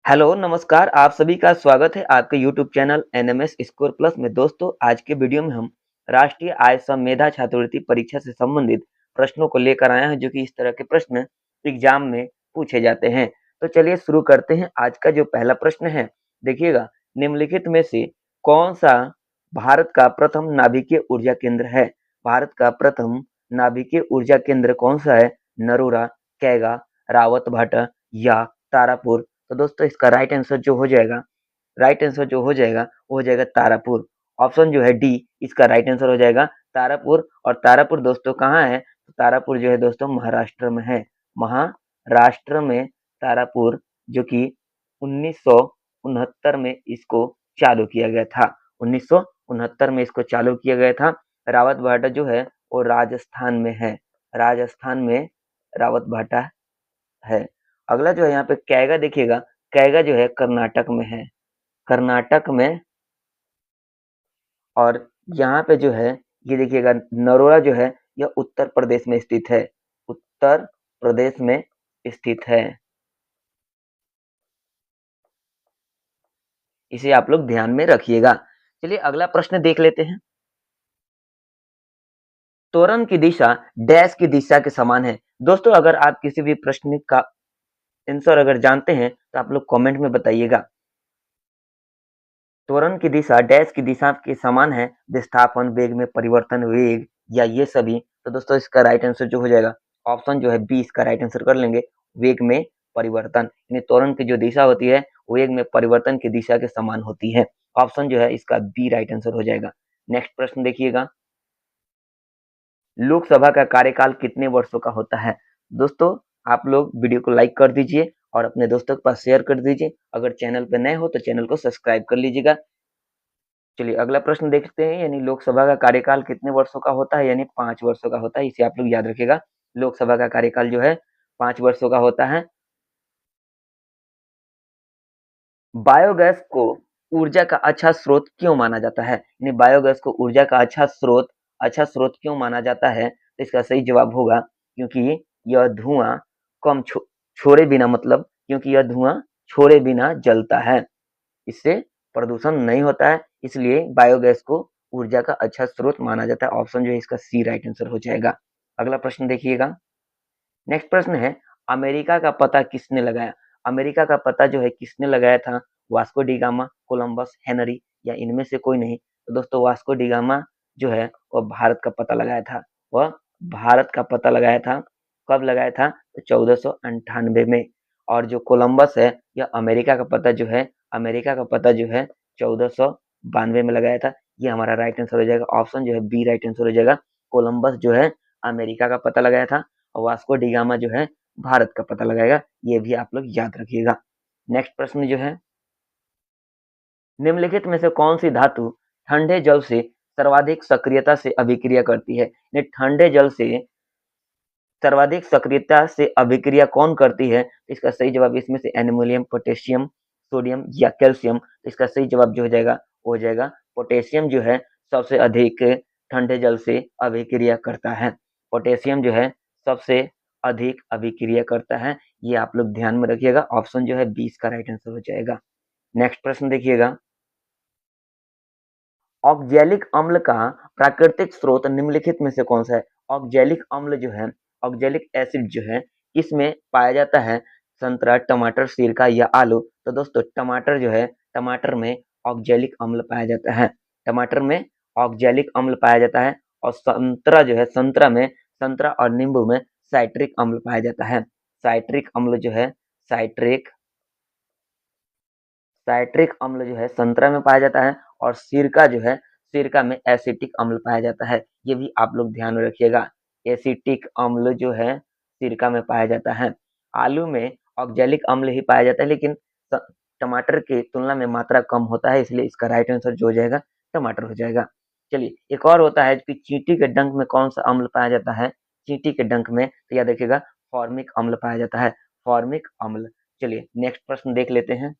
Hello, नमस्कार। आप सभी का स्वागत है आपके YouTube channel NMS score plus में। दोस्तों, आज के वीडियो में हम राष्ट्रीय आय सम मेधा छात्रवृत्ति परीक्षा से संबंधित प्रश्नों को लेकर आए हैं, जो कि इस तरह के प्रश्न एग्जाम में पूछे जाते हैं। तो चलिए शुरू करते हैं। आज का जो पहला प्रश्न है, देखिएगा, निम्नलिखित में से कौन सा भारत का प्रथम नाभिकीय ऊर्जा केंद्र है? भारत का प्रथम नाभिकीय ऊर्जा केंद्र कौन सा है? नरोरा, कैगा, रावतभाटा या तारापुर? तो दोस्तों, इसका राइट आंसर जो हो जाएगा वो हो जाएगा तारापुर। ऑप्शन जो है डी, इसका राइट आंसर हो जाएगा तारापुर। और तारापुर दोस्तों कहाँ है? तो तारापुर जो है दोस्तों महाराष्ट्र में है। महाराष्ट्र में तारापुर, जो कि 1969 में इसको चालू किया गया था। 1969 में इसको चालू किया गया था। रावत भाटा जो है वो राजस्थान में है। राजस्थान में रावत भाटा है। अगला जो है यहाँ पे कैगा, देखिएगा, कैगा जो है कर्नाटक में है। कर्नाटक में। और यहाँ पे जो है ये देखिएगा नरोरा जो है यह उत्तर प्रदेश में स्थित है। उत्तर प्रदेश में स्थित है। इसे आप लोग ध्यान में रखिएगा। चलिए अगला प्रश्न देख लेते हैं। त्वरण की दिशा डैश की दिशा के समान है। दोस्तों, अगर आप किसी भी प्रश्न का आंसर अगर जानते हैं तो आप लोग कमेंट में बताइएगा। त्वरण की दिशा डैश की दिशा के समान है। विस्थापन, वेग में परिवर्तन, वेग, या ये सभी? तो दोस्तों, इसका राइट आंसर जो हो जाएगा ऑप्शन जो है बी, इसका राइट आंसर कर लेंगे। वेग में परिवर्तन, यानी त्वरण की जो दिशा होती है वेग में परिवर्तन की दिशा के समान होती है। ऑप्शन जो है इसका बी राइट आंसर हो जाएगा। नेक्स्ट प्रश्न देखिएगा। लोकसभा का कार्यकाल कितने वर्षों का होता है? दोस्तों, आप लोग वीडियो को लाइक कर दीजिए और अपने दोस्तों के पास शेयर कर दीजिए। अगर चैनल पे नए हो तो चैनल को सब्सक्राइब कर लीजिएगा। चलिए अगला प्रश्न देखते हैं। यानी लोकसभा का कार्यकाल कितने वर्षों का होता है? यानी 5 वर्षों का होता है। इसे आप लोग याद रखिएगा। लोकसभा का कार्यकाल जो है 5 वर्षों का होता है। बायोगैस को ऊर्जा का अच्छा स्रोत क्यों माना जाता है? यानी बायोगैस को ऊर्जा का अच्छा स्रोत क्यों माना जाता है? तो इसका सही जवाब होगा क्योंकि यह धुआं कम छोड़े बिना, मतलब क्योंकि यह धुआं छोड़े बिना जलता है। इससे प्रदूषण नहीं होता है, इसलिए बायोगैस को ऊर्जा का अच्छा स्रोत माना जाता है। ऑप्शन जो है इसका सी राइट आंसर हो जाएगा। अगला प्रश्न देखिएगा। नेक्स्ट प्रश्न है, अमेरिका का पता किसने लगाया? अमेरिका का पता जो है किसने लगाया था? Vasco D gamma, Columbus, Henry, या इनमें से कोई नहीं? तो दोस्तों, वास्को डी गामा जो है वह भारत का पता लगाया था। वह भारत का पता लगाया था। कब लगाया था? तो 1498 में। और जो कोलंबस है यह अमेरिका का पता जो है 1492 में लगाया था। ये हमारा राइट आंसर हो जाएगा। ऑप्शन जो है बी राइट आंसर हो जाएगा। कोलंबस जो है अमेरिका का पता लगाया था और वास्को डी गामा जो है भारत का पता लगाएगा। ये भी आप लोग याद रखिएगा। नेक्स्ट प्रश्न जो है, निम्नलिखित में से कौन सी धातु ठंडे जल से सर्वाधिक सक्रियता से अभिक्रिया करती है? ये ठंडे जल से सर्वाधिक सक्रियता से अभिक्रिया कौन करती है? इसका सही जवाब इसमें से एल्युमिनियम, पोटेशियम, सोडियम या कैल्शियम? इसका सही जवाब जो हो जाएगा वो हो जाएगा पोटेशियम, जो है सबसे अधिक ठंडे जल से अभिक्रिया करता है। पोटेशियम जो है सबसे अधिक अभिक्रिया करता है। ये आप लोग ध्यान में रखिएगा। ऑप्शन जो है 20 का राइट आंसर हो जाएगा। नेक्स्ट प्रश्न देखिएगा। ऑक्जेलिक अम्ल का प्राकृतिक स्रोत निम्नलिखित में से कौन सा है? ऑक्जेलिक अम्ल जो है, ऑक्जेलिक एसिड जो है, किसमें पाया जाता है? संतरा, टमाटर, सिरका या आलू? तो दोस्तों, टमाटर जो है, टमाटर में ऑक्जेलिक अम्ल पाया जाता है। टमाटर में ऑक्जेलिक अम्ल पाया जाता है। और संतरा जो है, संतरा और नींबू में साइट्रिक अम्ल पाया जाता है। साइट्रिक अम्ल जो है, साइट्रिक अम्ल जो है संतरा में पाया जाता है। और सिरका जो है, सिरका में एसिटिक अम्ल पाया जाता है। ये भी आप लोग ध्यान में रखिएगा। एसिटिक अम्ल जो है सिरका में पाया जाता है। आलू में ऑक्जेलिक अम्ल ही पाया जाता है, लेकिन टमाटर की तुलना में मात्रा कम होता है, इसलिए इसका राइट आंसर जो हो जाएगा टमाटर हो जाएगा। चलिए एक और होता है कि चींटी के डंक में कौन सा अम्ल पाया जाता है? चींटी के डंक में तो याद रखिएगा फॉर्मिक अम्ल पाया जाता है। फॉर्मिक अम्ल। चलिए नेक्स्ट प्रश्न देख लेते हैं।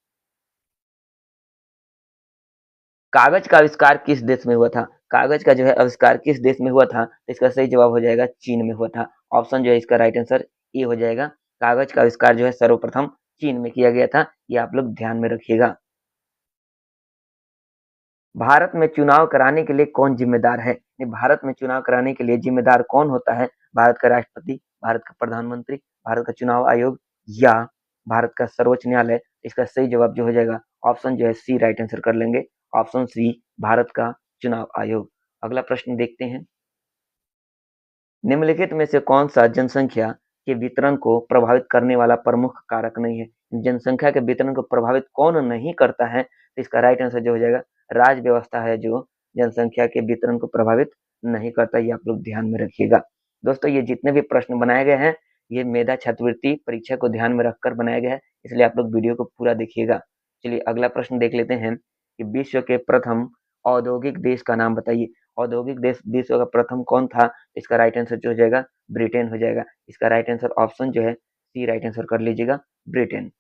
कागज का आविष्कार किस देश में हुआ था? कागज का जो है आविष्कार किस देश में हुआ था? तो इसका सही जवाब हो जाएगा चीन में हुआ था। ऑप्शन जो है इसका राइट आंसर ए हो जाएगा। कागज का आविष्कार जो है सर्वप्रथम चीन में किया गया था, ये आप लोग ध्यान में रखिएगा। भारत में चुनाव कराने के लिए कौन जिम्मेदार है? भारत में चुनाव कराने के लिए जिम्मेदार कौन होता है? भारत का राष्ट्रपति, भारत का प्रधानमंत्री, भारत का चुनाव आयोग या भारत का सर्वोच्च न्यायालय? इसका सही जवाब जो हो जाएगा ऑप्शन जो है सी राइट आंसर कर लेंगे। ऑप्शन सी भारत का चुनाव आयोग। अगला प्रश्न देखते हैं। निम्नलिखित में से कौन सा जनसंख्या के वितरण को प्रभावित करने वाला प्रमुख कारक नहीं है? जनसंख्या के वितरण को प्रभावित कौन नहीं करता है? तो इसका राइट आंसर जो हो जाएगा राज्य व्यवस्था है जो जनसंख्या के वितरण को प्रभावित नहीं करता। ये आप लोग ध्यान में रखिएगा। दोस्तों ये जितने भी प्रश्न बनाए गए हैं ये मेधा छात्रवृत्ति परीक्षा को ध्यान में रखकर बनाया गया है, इसलिए आप लोग वीडियो को पूरा देखिएगा। चलिए अगला प्रश्न देख लेते हैं कि विश्व के प्रथम औद्योगिक देश का नाम बताइए। औद्योगिक देश विश्व का प्रथम कौन था? इसका राइट आंसर जो हो जाएगा ब्रिटेन हो जाएगा। इसका राइट आंसर ऑप्शन जो है सी राइट आंसर कर लीजिएगा ब्रिटेन।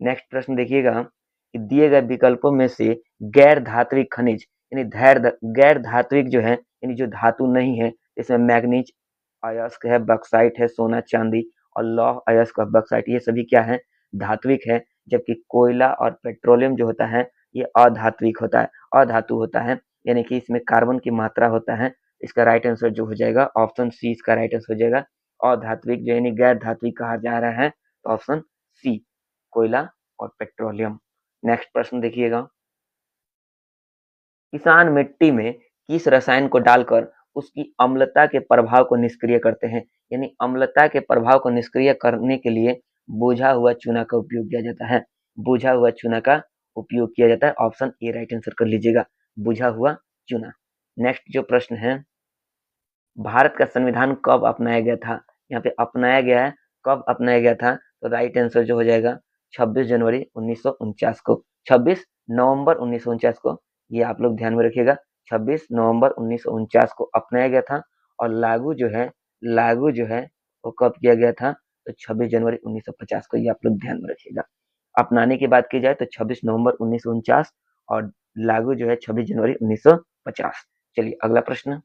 नेक्स्ट प्रश्न देखिएगा कि दिए गए विकल्पों में से गैर धात्विक खनिज यानी गैर धात्विक जो है यानी जो धातु नहीं है, इसमें मैग्नीज अयस्क है, बक्साइट है, सोना चांदी और लौह अयस्क और बक्साइट ये सभी क्या है? धात्विक है। जबकि कोयला और पेट्रोलियम जो होता है ये अधात्विक होता है, अधातु होता है, यानी कि इसमें कार्बन की मात्रा होता है। इसका राइट आंसर जो हो जाएगा ऑप्शन सी इसका राइट आंसर हो जाएगा। अधात्विक जो यानी गैर धात्विक कहा जा रहा है तो ऑप्शन सी कोयला और पेट्रोलियम। नेक्स्ट प्रश्न देखिएगा। किसान मिट्टी में किस रसायन को डालकर उसकी अम्लता के प्रभाव को निष्क्रिय करते हैं? यानी अम्लता के प्रभाव को निष्क्रिय करने के लिए बुझा हुआ चूना का उपयोग किया जाता है। बुझा हुआ चूना का उपयोग किया जाता है। ऑप्शन ए राइट आंसर कर लीजिएगा, बुझा हुआ चूना। नेक्स्ट जो प्रश्न है, भारत का संविधान कब अपनाया गया था? यहाँ पे अपनाया गया है, कब अपनाया गया था? तो राइट आंसर जो हो जाएगा 26 जनवरी 1949 को, 26 नवंबर 1949 को। ये आप लोग ध्यान में रखिएगा, 26 नवंबर 1949 को अपनाया गया था और लागू जो है वो कब किया गया था? तो 26 जनवरी 1950 को। ये आप लोग ध्यान में रखिएगा। अपनाने की बात की जाए तो 26 नवंबर 1949 और लागू जो है 26 जनवरी 1950। चलिए अगला प्रश्न।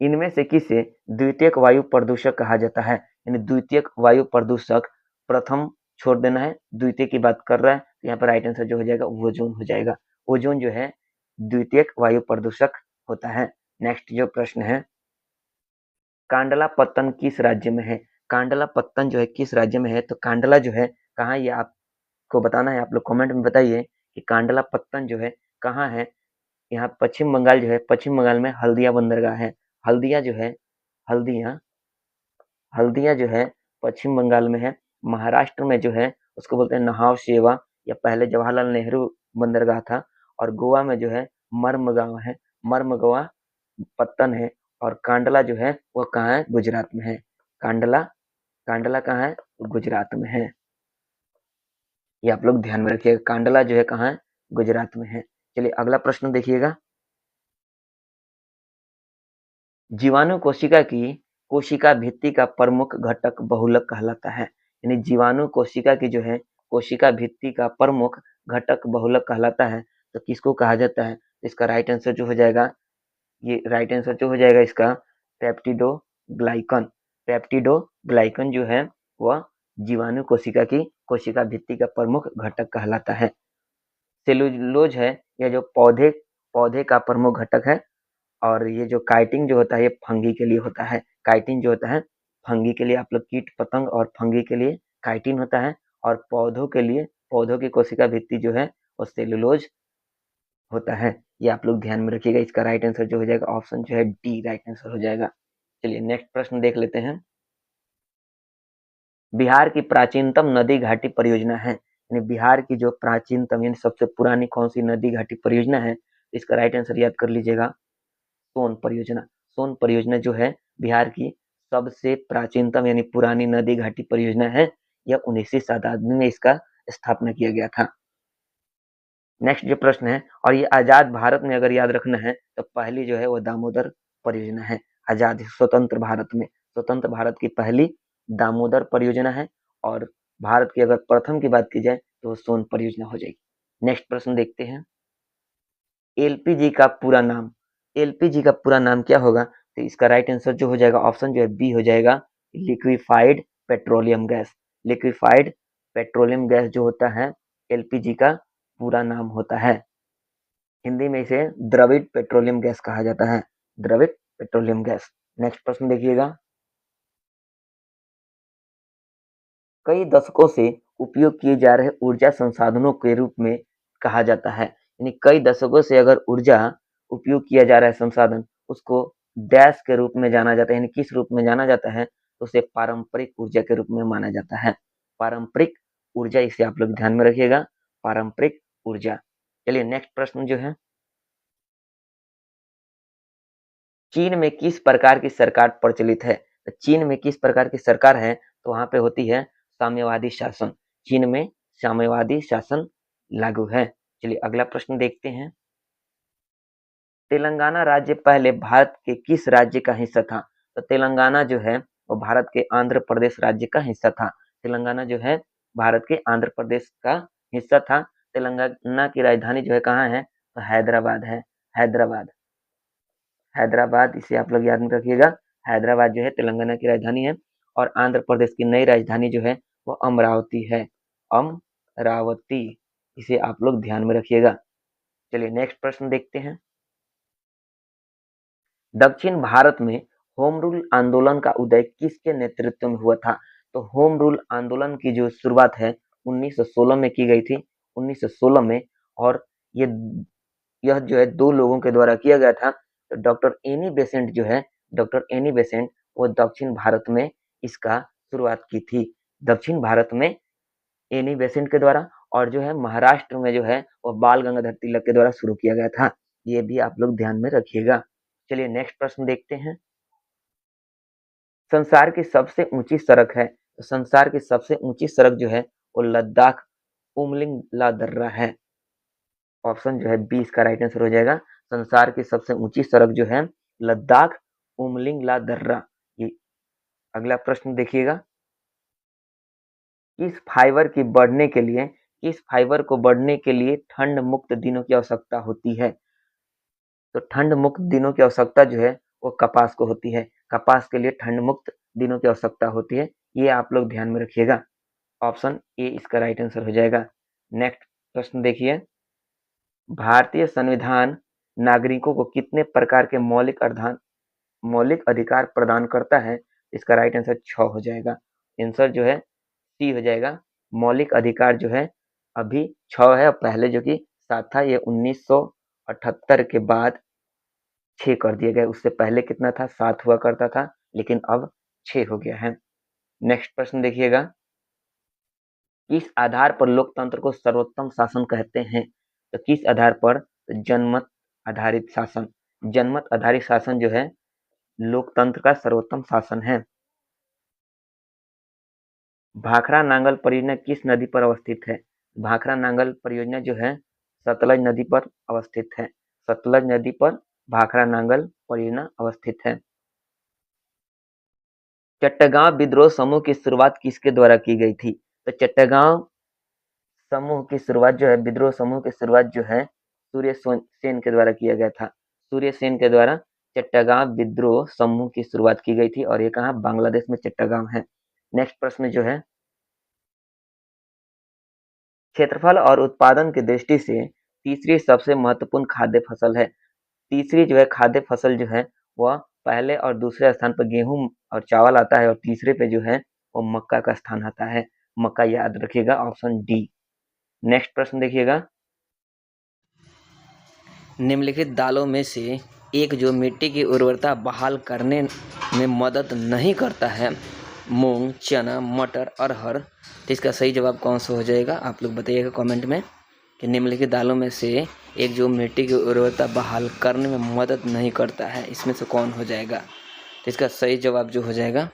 इनमें से किसे द्वितीयक वायु प्रदूषक कहा जाता है? यानी द्वितीयक वायु प्रदूषक, प्रथम छोड़ देना है, द्वितीय की बात कर रहा है तो यहाँ पर राइट आंसर जो हो जाएगा ओजोन हो जाएगा। ओजोन जो है द्वितीयक वायु प्रदूषक होता है। नेक्स्ट जो प्रश्न है, कांडला पत्तन किस राज्य में है? कांडला पत्तन जो है किस राज्य में है? तो कांडला जो है कहाँ, ये आपको बताना है। आप लोग कमेंट में बताइए कि कांडला पत्तन जो है कहाँ है। यहाँ पश्चिम बंगाल जो है, पश्चिम बंगाल में हल्दिया बंदरगाह है। हल्दिया जो है हल्दिया हल्दिया जो है पश्चिम बंगाल में है। महाराष्ट्र में जो है उसको बोलते हैं नहाव शेवा, या पहले जवाहरलाल नेहरू बंदरगाह था। और गोवा में जो है मर्मगांव है, मर्मगवा पत्तन है। और कांडला जो है वो कहाँ है? गुजरात में है। कांडला कांडला कहाँ है? गुजरात में है। ये आप लोग ध्यान में रखिएगा, कांडला जो है कहाँ है? गुजरात में है। चलिए अगला प्रश्न देखिएगा। जीवाणु कोशिका भित्ति का प्रमुख घटक बहुलक कहलाता है। यानी जीवाणु कोशिका की जो है कोशिका भित्ति का प्रमुख घटक बहुलक कहलाता है। तो किसको कहा जाता है? इसका राइट आंसर जो हो जाएगा, ये राइट आंसर जो हो जाएगा इसका पेप्टिडोग्लाइकन। पेप्टिडोग्लाइकन जो है वह जीवाणु कोशिका की कोशिका भित्ति का प्रमुख घटक कहलाता है। सेलुलोज है यह जो पौधे पौधे का प्रमुख घटक है। और ये जो काइटिन जो होता है ये फंगी के लिए होता है। काइटिन जो होता है फंगी के लिए, आप लोग कीट पतंग और फंगी के लिए काइटिन होता है। और पौधों के लिए, पौधों की कोशिका भित्ति जो है वो सेलुलोज होता है। ये आप लोग ध्यान में रखिएगा। इसका राइट आंसर जो हो जाएगा ऑप्शन जो है डी राइट आंसर हो जाएगा। चलिए नेक्स्ट प्रश्न देख लेते हैं। बिहार की प्राचीनतम नदी घाटी परियोजना है, यानी बिहार की जो प्राचीनतम यानी सबसे पुरानी कौन सी नदी घाटी परियोजना है? इसका राइट आंसर याद कर लीजिएगा, सोन परियोजना। सोन परियोजना जो है बिहार की सबसे प्राचीनतम यानी पुरानी नदी घाटी परियोजना है। यह 19वीं शताब्दी में इसका स्थापना किया गया था। नेक्स्ट जो प्रश्न है, और ये आजाद भारत में अगर याद रखना है तो पहली जो है वो दामोदर परियोजना है। आजाद स्वतंत्र भारत में, स्वतंत्र भारत की पहली दामोदर परियोजना है। और भारत की अगर प्रथम की बात की जाए तो वो सोन परियोजना हो जाएगी। नेक्स्ट प्रश्न देखते हैं। एलपीजी का पूरा नाम, एलपीजी का पूरा नाम क्या होगा? तो इसका राइट आंसर जो हो जाएगा ऑप्शन जो है बी हो जाएगा, liquefied petroleum gas. Liquefied petroleum gas जो होता है एलपीजी का पूरा नाम होता है। हिंदी में इसे द्रवित पेट्रोलियम गैस कहा जाता है, द्रवित पेट्रोलियम गैस। नेक्स्ट प्रश्न देखिएगा। कई दशकों से उपयोग किए जा रहे ऊर्जा संसाधनों के रूप में कहा जाता है, यानी कई दशकों से अगर ऊर्जा उपयोग किया जा रहा है संसाधन, उसको डैश के रूप में जाना जाता है, यानी किस रूप में जाना जाता है, तो उसे पारंपरिक ऊर्जा के रूप में माना जाता है। पारंपरिक ऊर्जा, इसे आप लोग ध्यान में रखिएगा, पारंपरिक ऊर्जा। चलिए नेक्स्ट प्रश्न जो है, चीन में किस प्रकार की सरकार प्रचलित है? तो चीन में किस प्रकार की सरकार है, तो वहां पे होती है साम्यवादी शासन। चीन में साम्यवादी शासन लागू है। चलिए अगला प्रश्न देखते हैं। तेलंगाना राज्य पहले भारत के किस राज्य का हिस्सा था? तो तेलंगाना जो है वो भारत के आंध्र प्रदेश राज्य का हिस्सा था। तेलंगाना जो है भारत के आंध्र प्रदेश का हिस्सा था। तेलंगाना की राजधानी जो है कहाँ है? तो हैदराबाद है, हैदराबाद। हैदराबाद, इसे आप लोग याद में रखिएगा। हैदराबाद जो है तेलंगाना की राजधानी है और आंध्र प्रदेश की नई राजधानी जो है वो अमरावती है, अमरावती। इसे आप लोग ध्यान में रखिएगा। चलिए नेक्स्ट प्रश्न देखते हैं। दक्षिण भारत में होम रूल आंदोलन का उदय किसके नेतृत्व में हुआ था? तो होम रूल आंदोलन की जो शुरुआत है 1916 में की गई थी, 1916 में। और ये यह जो है दो लोगों के द्वारा किया गया था। तो डॉक्टर एनी बेसेंट जो है, डॉक्टर एनी बेसेंट, वो दक्षिण भारत में इसका शुरुआत की थी, दक्षिण भारत में एनी बेसेंट के द्वारा। और जो है महाराष्ट्र में जो है वो बाल गंगाधर तिलक के द्वारा शुरू किया गया था। ये भी आप लोग ध्यान में रखिएगा। चलिए नेक्स्ट प्रश्न देखते हैं। संसार की सबसे ऊंची सड़क है, तो संसार की सबसे ऊंची सड़क जो है वो लद्दाख उमलिंग ला दर्रा है। ऑप्शन जो है बी इसका राइट आंसर हो जाएगा। संसार की सबसे ऊंची सड़क जो है लद्दाख उमलिंग ला दर्रा। ये अगला प्रश्न देखिएगा। किस फाइबर को बढ़ने के लिए ठंड मुक्त दिनों की आवश्यकता होती है? तो ठंड मुक्त दिनों की आवश्यकता जो है वो कपास को होती है। कपास के लिए ठंड मुक्त दिनों की आवश्यकता होती है। ये आप लोग ध्यान में रखिएगा। ऑप्शन ए इसका राइट आंसर हो जाएगा। नेक्स्ट प्रश्न देखिए। भारतीय संविधान नागरिकों को कितने प्रकार के मौलिक अधिकार प्रदान करता है? इसका राइट आंसर 6 हो जाएगा। आंसर जो है सी हो जाएगा। मौलिक अधिकार जो है अभी 6 है और पहले जो कि 7 था, ये 1978 के बाद 6 कर दिया गया। उससे पहले कितना था? 7 हुआ करता था, लेकिन अब 6 हो गया है। नेक्स्ट प्रश्न देखिएगा। किस आधार पर लोकतंत्र को सर्वोत्तम शासन कहते हैं? तो किस आधार पर? तो जनमत आधारित शासन। जनमत आधारित शासन जो है लोकतंत्र का सर्वोत्तम शासन है। भाखड़ा नांगल परियोजना किस नदी पर अवस्थित है? भाखड़ा नांगल परियोजना जो है सतलज नदी पर अवस्थित है। सतलज नदी पर भाखड़ा नांगल परियोजना अवस्थित है। चट्टागांव विद्रोह समूह की शुरुआत किसके द्वारा की गई थी? तो चट्टागांव समूह की शुरुआत जो है, विद्रोह समूह की शुरुआत जो है सूर्य सेन के द्वारा किया गया था। सूर्य सेन के द्वारा चट्टागांव विद्रोह समूह की शुरुआत की गई थी और ये कहाँ? बांग्लादेश में चट्टागांव है। नेक्स्ट प्रश्न जो है, क्षेत्रफल और उत्पादन की दृष्टि से तीसरी सबसे महत्वपूर्ण खाद्य फसल है। तीसरी जो है खाद्य फसल जो है वह पहले और दूसरे स्थान पर गेहूं और चावल आता है और तीसरे पे जो है वो मक्का का स्थान आता है। मक्का याद रखिएगा, ऑप्शन डी। नेक्स्ट प्रश्न देखिएगा। निम्नलिखित दालों में से एक जो मिट्टी की उर्वरता बहाल करने में मदद नहीं करता है, मूंग, चना, मटर, अरहर, तो इसका सही जवाब कौन सा हो जाएगा? आप लोग बताइएगा कमेंट में कि निम्नलिखित दालों में से एक जो मिट्टी की उर्वरता बहाल करने में मदद नहीं करता है, इसमें से कौन हो जाएगा? तो इसका सही जवाब जो हो जाएगा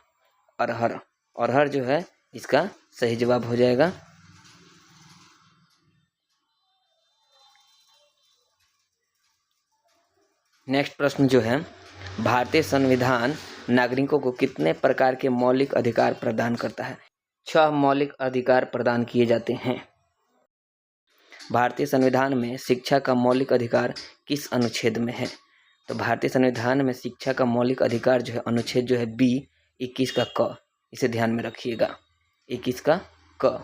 अरहर। अरहर जो है इसका सही जवाब हो जाएगा। नेक्स्ट प्रश्न जो है, भारतीय संविधान नागरिकों को कितने प्रकार के मौलिक अधिकार प्रदान करता है? 6 मौलिक अधिकार प्रदान किए जाते हैं। भारतीय संविधान में शिक्षा का मौलिक अधिकार किस अनुच्छेद में है? तो भारतीय संविधान में शिक्षा का मौलिक अधिकार जो है अनुच्छेद जो है बी 21 का क, इसे ध्यान में रखिएगा। 21 का क।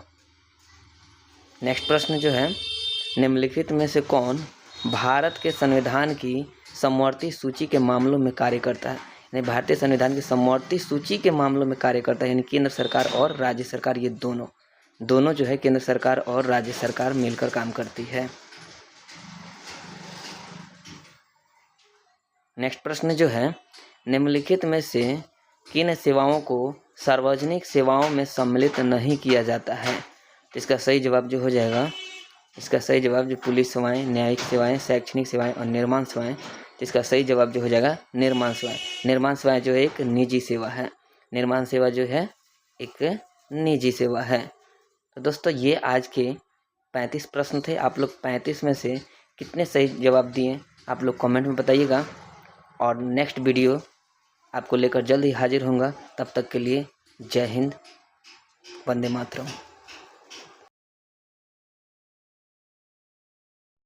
नेक्स्ट प्रश्न जो है, निम्नलिखित में से कौन भारत के संविधान की समवर्ती सूची के मामलों में कार्य करता है? यानी भारतीय संविधान की समवर्ती सूची के मामलों में कार्य करता है, यानी केंद्र सरकार और राज्य सरकार, ये दोनों जो है केंद्र सरकार और राज्य सरकार मिलकर काम करती है। नेक्स्ट प्रश्न जो है, निम्नलिखित में से किन सेवाओं को सार्वजनिक सेवाओं में सम्मिलित नहीं किया जाता है? इसका सही जवाब जो हो जाएगा, इसका सही जवाब जो पुलिस सेवाएं, न्यायिक सेवाएं, शैक्षणिक सेवाएं और निर्माण सेवाएं, तो इसका सही जवाब जो हो जाएगा निर्माण सेवाएं। निर्माण सेवाएं जो है एक निजी सेवा है, निर्माण सेवा जो है एक निजी सेवा है। तो दोस्तों ये आज के 35 प्रश्न थे। आप लोग 35 में से कितने सही जवाब दिए आप लोग कमेंट में बताइएगा, और नेक्स्ट वीडियो आपको लेकर जल्द ही हाजिर होऊंगा। तब तक के लिए जय हिंद, वंदे मातरम।